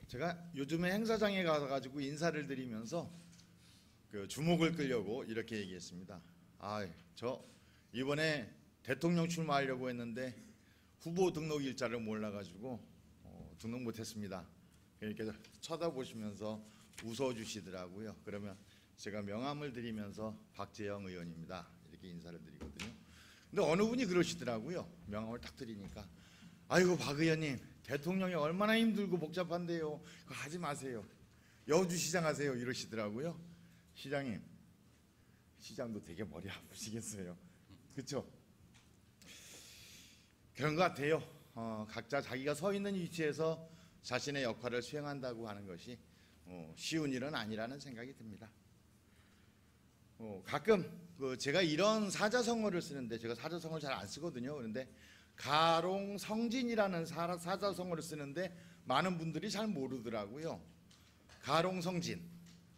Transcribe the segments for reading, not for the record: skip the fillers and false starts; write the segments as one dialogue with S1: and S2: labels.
S1: 제가 요즘에 행사장에 가가지고 인사를 드리면서 그 주목을 끌려고 이렇게 얘기했습니다. 저 이번에 대통령 출마하려고 했는데 후보 등록 일자를 몰라가지고 등록 못했습니다. 이렇게 쳐다보시면서 웃어주시더라고요. 그러면 제가 명함을 드리면서 박재영 의원입니다. 이렇게 인사를 드리거든요. 근데 어느 분이 그러시더라고요. 명함을 딱 드리니까 아이고 박 의원님 대통령이 얼마나 힘들고 복잡한데요. 그거 하지 마세요. 여주시장 하세요. 이러시더라고요. 시장님, 시장도 되게 머리 아프시겠어요. 그렇죠? 그런 것 같아요. 각자 자기가 서 있는 위치에서 자신의 역할을 수행한다고 하는 것이 쉬운 일은 아니라는 생각이 듭니다. 가끔 제가 이런 사자성어를 쓰는데 제가 사자성어를 잘 안 쓰거든요. 그런데 가롱성진이라는 사자성어를 쓰는데 많은 분들이 잘 모르더라고요. 가롱성진,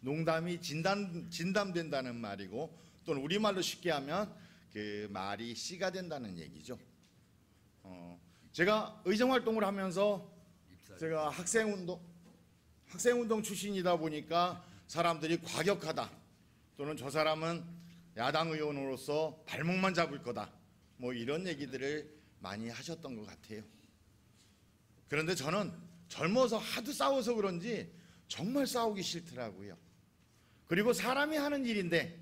S1: 농담이 진담된다는 말이고 또는 우리말로 쉽게 하면 그 말이 씨가 된다는 얘기죠. 제가 의정활동을 하면서 제가 학생운동 출신이다 보니까 사람들이 과격하다 또는 저 사람은 야당 의원으로서 발목만 잡을 거다 뭐 이런 얘기들을 많이 하셨던 것 같아요. 그런데 저는 젊어서 하도 싸워서 그런지 정말 싸우기 싫더라고요. 그리고 사람이 하는 일인데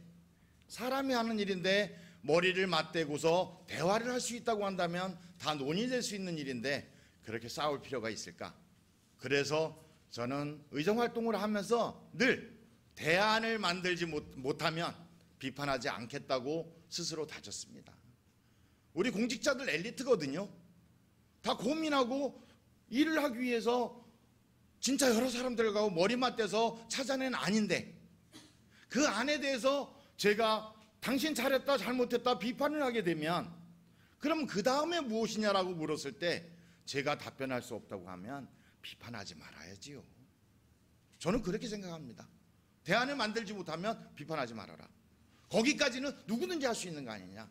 S1: 머리를 맞대고서 대화를 할 수 있다고 한다면 다 논의될 수 있는 일인데 그렇게 싸울 필요가 있을까? 그래서 저는 의정활동을 하면서 늘 대안을 만들지 못하면 비판하지 않겠다고 스스로 다졌습니다. 우리 공직자들 엘리트거든요. 다 고민하고 일을 하기 위해서 진짜 여러 사람들과 머리 맞대서 찾아낸 안인데 그 안에 대해서 제가 당신 잘했다 잘못했다 비판을 하게 되면 그럼 그 다음에 무엇이냐라고 물었을 때 제가 답변할 수 없다고 하면 비판하지 말아야지요. 저는 그렇게 생각합니다. 대안을 만들지 못하면 비판하지 말아라. 거기까지는 누구든지 할 수 있는 거 아니냐.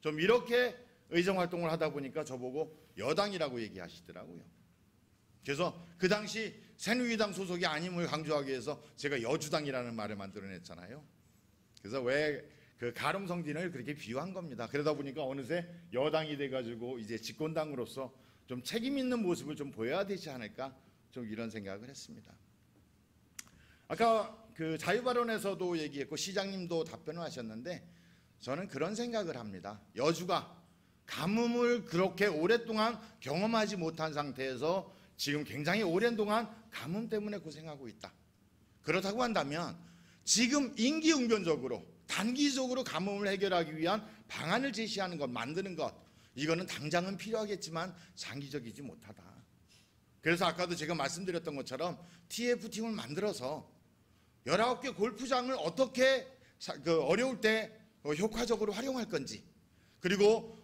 S1: 좀 이렇게 의정활동을 하다 보니까 저보고 여당이라고 얘기하시더라고요. 그래서 그 당시 새누리당 소속이 아님을 강조하기 위해서 제가 여주당이라는 말을 만들어냈잖아요. 그래서 왜 그 가롱성진을 그렇게 비유한 겁니다. 그러다 보니까 어느새 여당이 돼가지고 이제 집권당으로서 좀 책임 있는 모습을 좀 보여야 되지 않을까 좀 이런 생각을 했습니다. 아까 그 자유발언에서도 얘기했고 시장님도 답변을 하셨는데 저는 그런 생각을 합니다. 여주가 가뭄을 그렇게 오랫동안 경험하지 못한 상태에서 지금 굉장히 오랜 동안 가뭄 때문에 고생하고 있다. 그렇다고 한다면 지금 임기응변적으로 단기적으로 가뭄을 해결하기 위한 방안을 제시하는 것, 만드는 것 이거는 당장은 필요하겠지만 장기적이지 못하다. 그래서 아까도 제가 말씀드렸던 것처럼 TF팀을 만들어서 19개 골프장을 어떻게 어려울 때 효과적으로 활용할 건지 그리고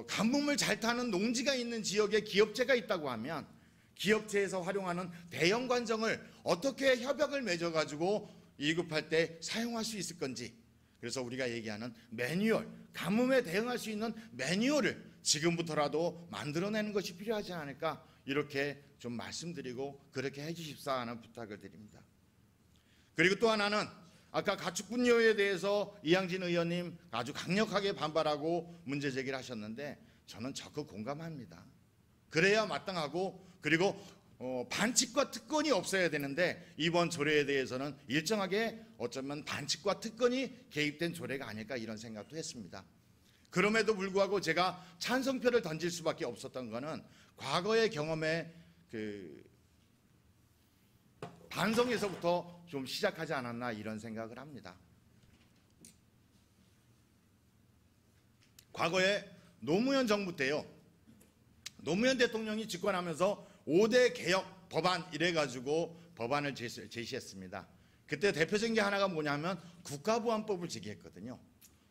S1: 가뭄을 잘 타는 농지가 있는 지역에 기업체가 있다고 하면 기업체에서 활용하는 대형 관정을 어떻게 협약을 맺어가지고 이급할 때 사용할 수 있을 건지 그래서 우리가 얘기하는 매뉴얼, 가뭄에 대응할 수 있는 매뉴얼을 지금부터라도 만들어내는 것이 필요하지 않을까 이렇게 좀 말씀드리고 그렇게 해 주십사 하는 부탁을 드립니다. 그리고 또 하나는 아까 가축분뇨에 대해서 이양진 의원님 아주 강력하게 반발하고 문제 제기를 하셨는데 저는 적극 공감합니다. 그래야 마땅하고 그리고 반칙과 특권이 없어야 되는데 이번 조례에 대해서는 일정하게 어쩌면 반칙과 특권이 개입된 조례가 아닐까 이런 생각도 했습니다. 그럼에도 불구하고 제가 찬성표를 던질 수밖에 없었던 것은 과거의 경험에 그 반성에서부터 좀 시작하지 않았나 이런 생각을 합니다. 과거에 노무현 정부 때요. 노무현 대통령이 집권하면서 5대 개혁 법안 이래가지고 법안을 제시했습니다. 그때 대표적인 게 하나가 뭐냐면 국가보안법을 제기했거든요.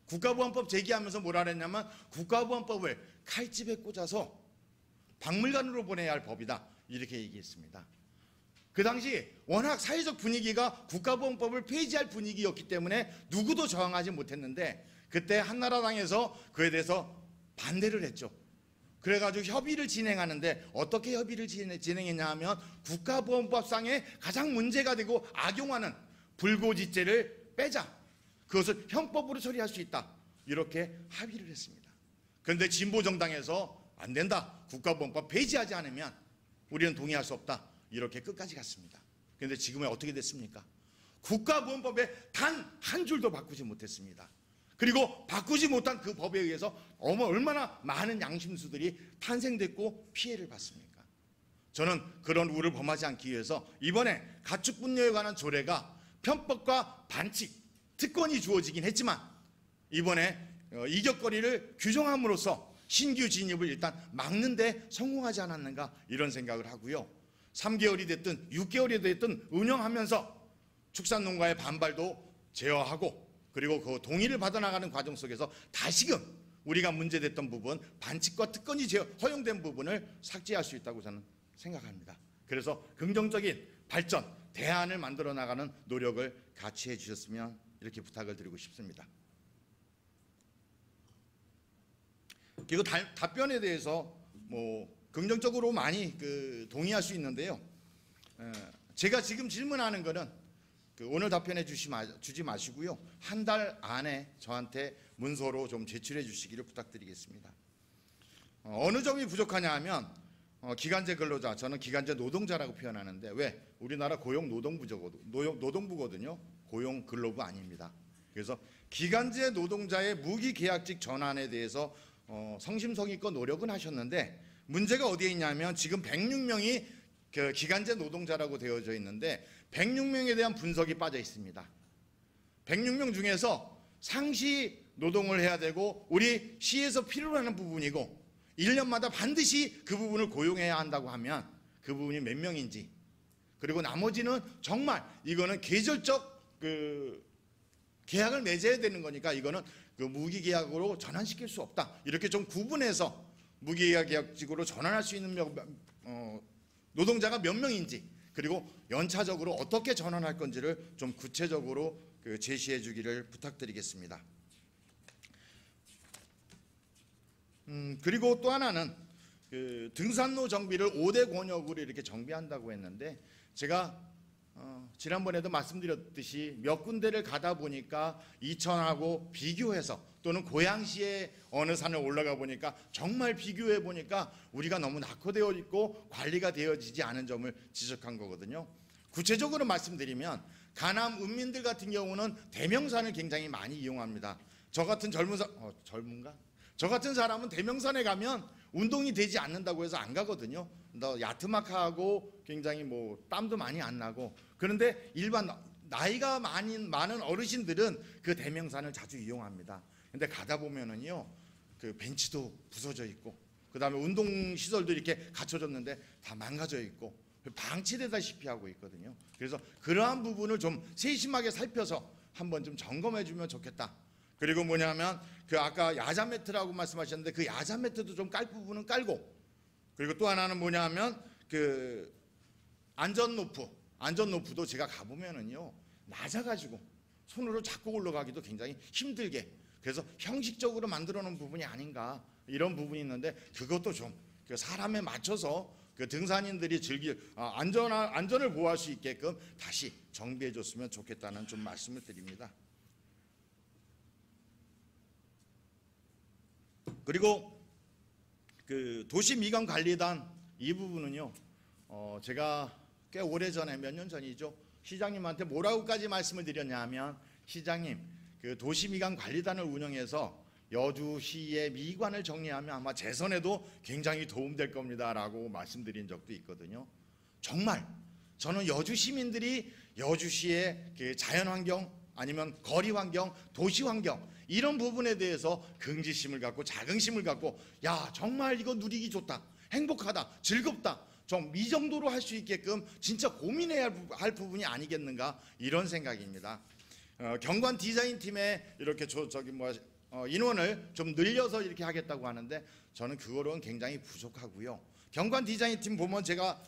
S1: 국가보안법 제기하면서 뭐라 그랬냐면 국가보안법을 칼집에 꽂아서 박물관으로 보내야 할 법이다 이렇게 얘기했습니다. 그 당시 워낙 사회적 분위기가 국가보안법을 폐지할 분위기였기 때문에 누구도 저항하지 못했는데 그때 한나라당에서 그에 대해서 반대를 했죠. 그래가지고 협의를 진행하는데 어떻게 협의를 진행했냐 하면 국가보안법상에 가장 문제가 되고 악용하는 불고지죄를 빼자. 그것을 형법으로 처리할 수 있다. 이렇게 합의를 했습니다. 그런데 진보정당에서 안 된다. 국가보안법 폐지하지 않으면 우리는 동의할 수 없다. 이렇게 끝까지 갔습니다. 그런데 지금은 어떻게 됐습니까? 국가보안법에 단 한 줄도 바꾸지 못했습니다. 그리고 바꾸지 못한 그 법에 의해서 얼마나 많은 양심수들이 탄생됐고 피해를 받습니까? 저는 그런 우를 범하지 않기 위해서 이번에 가축분뇨에 관한 조례가 편법과 반칙, 특권이 주어지긴 했지만 이번에 이격거리를 규정함으로써 신규 진입을 일단 막는 데 성공하지 않았는가 이런 생각을 하고요. 3개월이 됐든 6개월이 됐든 운영하면서 축산농가의 반발도 제어하고 그리고 그 동의를 받아나가는 과정 속에서 다시금 우리가 문제됐던 부분, 반칙과 특권이 허용된 부분을 삭제할 수 있다고 저는 생각합니다. 그래서 긍정적인 발전, 대안을 만들어 나가는 노력을 같이 해주셨으면 이렇게 부탁을 드리고 싶습니다. 그리고 답변에 대해서 긍정적으로 많이 동의할 수 있는데요. 제가 지금 질문하는 거는 오늘 답변해 주지 마시고요. 한 달 안에 저한테 문서로 좀 제출해 주시기를 부탁드리겠습니다. 어느 점이 부족하냐 하면 기간제 근로자, 저는 기간제 노동자라고 표현하는데 왜? 우리나라 고용 노동부거든요. 고용 근로부 아닙니다. 그래서 기간제 노동자의 무기계약직 전환에 대해서 성심성의껏 노력은 하셨는데 문제가 어디에 있냐면 지금 106명이 기간제 노동자라고 되어져 있는데 106명에 대한 분석이 빠져 있습니다. 106명 중에서 상시 노동을 해야 되고 우리 시에서 필요로 하는 부분이고 1년마다 반드시 그 부분을 고용해야 한다고 하면 그 부분이 몇 명인지 그리고 나머지는 정말 이거는 계절적 계약을 맺어야 되는 거니까 이거는 무기계약으로 전환시킬 수 없다. 이렇게 좀 구분해서 무기계약직으로 전환할 수 있는 노동자가 몇 명인지 그리고 연차적으로 어떻게 전환할 건지를 좀 구체적으로 제시해 주기를 부탁드리겠습니다. 그리고 또 하나는 등산로 정비를 5대 권역으로 이렇게 정비한다고 했는데 제가 지난번에도 말씀드렸듯이 몇 군데를 가다 보니까 이천하고 비교해서 또는 고양시의 어느 산을 올라가 보니까 정말 비교해 보니까 우리가 너무 낙후되어 있고 관리가 되어지지 않은 점을 지적한 거거든요. 구체적으로 말씀드리면 가남 은민들 같은 경우는 대명산을 굉장히 많이 이용합니다. 저 같은 저 같은 사람은 대명산에 가면 운동이 되지 않는다고 해서 안 가거든요. 야트막하고 굉장히 땀도 많이 안 나고 그런데 일반 나이가 많은 어르신들은 그 대명산을 자주 이용합니다. 근데 가다 보면은요 그 벤치도 부서져 있고 그 다음에 운동 시설도 이렇게 갖춰졌는데 다 망가져 있고 방치되다시피 하고 있거든요. 그래서 그러한 부분을 좀 세심하게 살펴서 한번 좀 점검해 주면 좋겠다. 그리고 뭐냐면 아까 야자 매트라고 말씀하셨는데 그 야자 매트도 좀 깔 부분은 깔고 그리고 또 하나는 뭐냐면 안전로프도 제가 가보면은요 낮아가지고 손으로 잡고 올라가기도 굉장히 힘들게 그래서 형식적으로 만들어 놓은 부분이 아닌가 이런 부분이 있는데 그것도 좀 사람에 맞춰서 등산인들이 안전을 보호할 수 있게끔 다시 정비해 줬으면 좋겠다는 좀 말씀을 드립니다. 그리고 도시미관관리단 이 부분은요 제가 꽤 오래전에 몇 년 전이죠 시장님한테 뭐라고까지 말씀을 드렸냐 하면 시장님 도시미관관리단을 운영해서 여주시의 미관을 정리하면 아마 재선에도 굉장히 도움될 겁니다 라고 말씀드린 적도 있거든요. 정말 저는 여주 시민들이 여주시의 자연환경 아니면 거리환경, 도시환경 이런 부분에 대해서 긍지심을 갖고 자긍심을 갖고 야 정말 이거 누리기 좋다 행복하다 즐겁다 좀 이 정도로 할 수 있게끔 진짜 고민해야 할 부분이 아니겠는가 이런 생각입니다. 경관 디자인팀에 이렇게 인원을 좀 늘려서 이렇게 하겠다고 하는데 저는 그거로는 굉장히 부족하고요. 경관 디자인팀 보면 제가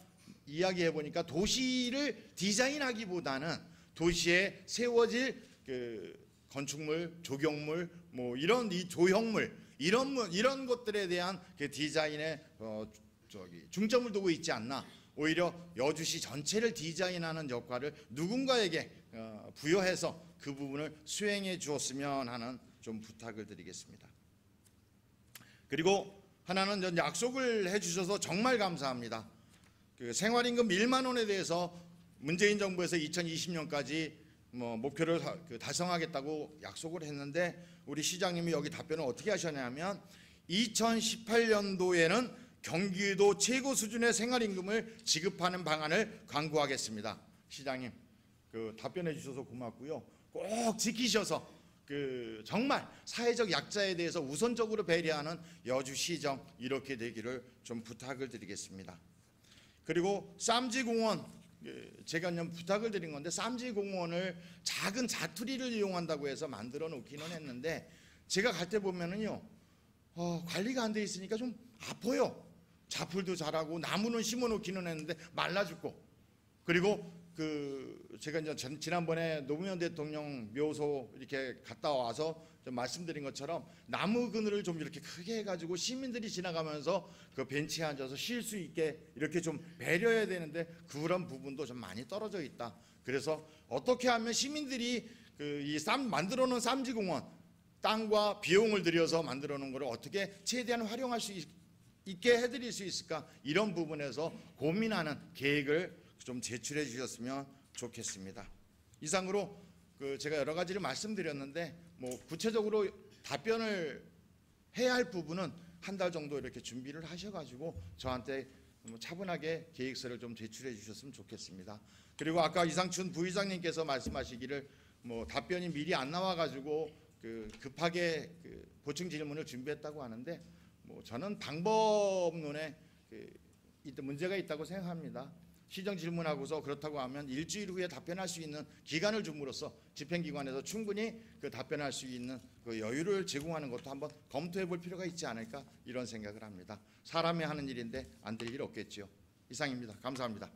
S1: 이야기해 보니까 도시를 디자인하기보다는 도시에 세워질 건축물, 조경물, 이런 이 조형물 이런 것들에 대한 그 디자인에 중점을 두고 있지 않나. 오히려 여주시 전체를 디자인하는 역할을 누군가에게 부여해서 그 부분을 수행해 주었으면 하는 좀 부탁을 드리겠습니다. 그리고 하나는 약속을 해주셔서 정말 감사합니다. 그 생활임금 1만 원에 대해서 문재인 정부에서 2020년까지 목표를 달성하겠다고 약속을 했는데 우리 시장님이 여기 답변을 어떻게 하셨냐면 2018년도에는 경기도 최고 수준의 생활임금을 지급하는 방안을 강구하겠습니다. 시장님, 그 답변해 주셔서 고맙고요. 꼭 지키셔서 정말 사회적 약자에 대해서 우선적으로 배려하는 여주시정 이렇게 되기를 좀 부탁을 드리겠습니다. 그리고 쌈지공원, 제가 부탁을 드린 건데 쌈지공원을 작은 자투리를 이용한다고 해서 만들어 놓기는 했는데 제가 갈 때 보면은요 관리가 안 돼 있으니까 좀 아파요. 자풀도 자라고 나무는 심어 놓기는 했는데 말라 죽고, 그리고 제가 이제 지난번에 노무현 대통령 묘소 이렇게 갔다 와서 좀 말씀드린 것처럼 나무 그늘을 좀 이렇게 크게 해가지고 시민들이 지나가면서 그 벤치에 앉아서 쉴 수 있게 이렇게 좀 배려해야 되는데 그런 부분도 좀 많이 떨어져 있다. 그래서 어떻게 하면 시민들이 만들어 놓은 쌈지공원 땅과 비용을 들여서 만들어 놓은 거를 어떻게 최대한 활용할 수 있게 해드릴 수 있을까, 이런 부분에서 고민하는 계획을 좀 제출해 주셨으면 좋겠습니다. 이상으로 제가 여러 가지를 말씀드렸는데 구체적으로 답변을 해야 할 부분은 한 달 정도 이렇게 준비를 하셔가지고 저한테 차분하게 계획서를 좀 제출해 주셨으면 좋겠습니다. 그리고 아까 이상춘 부의장님께서 말씀하시기를 답변이 미리 안 나와가지고 급하게 보충 질문을 준비했다고 하는데 저는 방법론에 문제가 있다고 생각합니다. 시정 질문하고서 그렇다고 하면 일주일 후에 답변할 수 있는 기간을 줌으로써 집행기관에서 충분히 답변할 수 있는 여유를 제공하는 것도 한번 검토해 볼 필요가 있지 않을까, 이런 생각을 합니다. 사람이 하는 일인데 안 될 일 없겠지요. 이상입니다. 감사합니다.